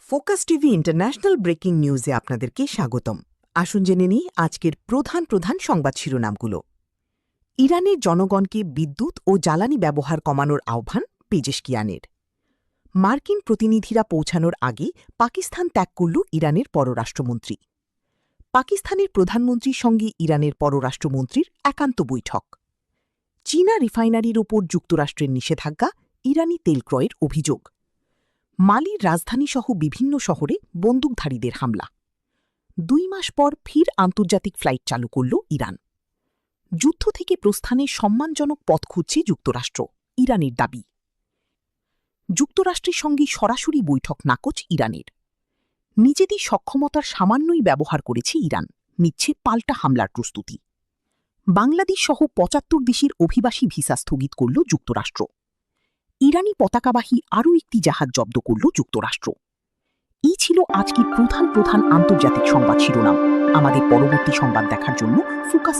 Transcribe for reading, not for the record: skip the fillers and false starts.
Focus TV international breaking নিউজে আপনাদেরকে স্বাগতম। আসুন জেনে নিই আজকের প্রধান সংবাদ শিরোনামগুলো। ইরানের জনগণকে বিদ্যুৎ ও জ্বালানি ব্যবহার কমানোর আহ্বান পেজেশকিয়ানের। মার্কিন প্রতিনিধিরা পৌঁছানোর আগে পাকিস্তান ত্যাগ করল ইরানের পররাষ্ট্রমন্ত্রী। পাকিস্তানের প্রধানমন্ত্রীর সঙ্গে ইরানের পররাষ্ট্রমন্ত্রীর একান্ত বৈঠক। চীনা রিফাইনারির ওপর যুক্তরাষ্ট্রের নিষেধাজ্ঞা, ইরানি তেল ক্রয়ের অভিযোগ। মালির রাজধানীসহ বিভিন্ন শহরে বন্দুকধারীদের হামলা। 2 মাস পর ফির আন্তর্জাতিক ফ্লাইট চালু করল ইরান। যুদ্ধ থেকে প্রস্থানে সম্মানজনক পথ খুঁজছে যুক্তরাষ্ট্র, ইরানের দাবি। যুক্তরাষ্ট্রের সঙ্গে সরাসরি বৈঠক নাকচ ইরানের। নিজেদের সক্ষমতার সামান্যই ব্যবহার করেছে ইরান, নিচ্ছে পাল্টা হামলার প্রস্তুতি। বাংলাদেশ সহ 75 দেশের অভিবাসী ভিসা স্থগিত করল যুক্তরাষ্ট্র। ইরানি পতাকাবাহী আরও একটি জাহাজ জব্দ করল যুক্তরাষ্ট্র। এই ছিল আজকের প্রধান আন্তর্জাতিক সংবাদ শিরোনাম। আমাদের পরবর্তী সংবাদ দেখার জন্য ফোকাস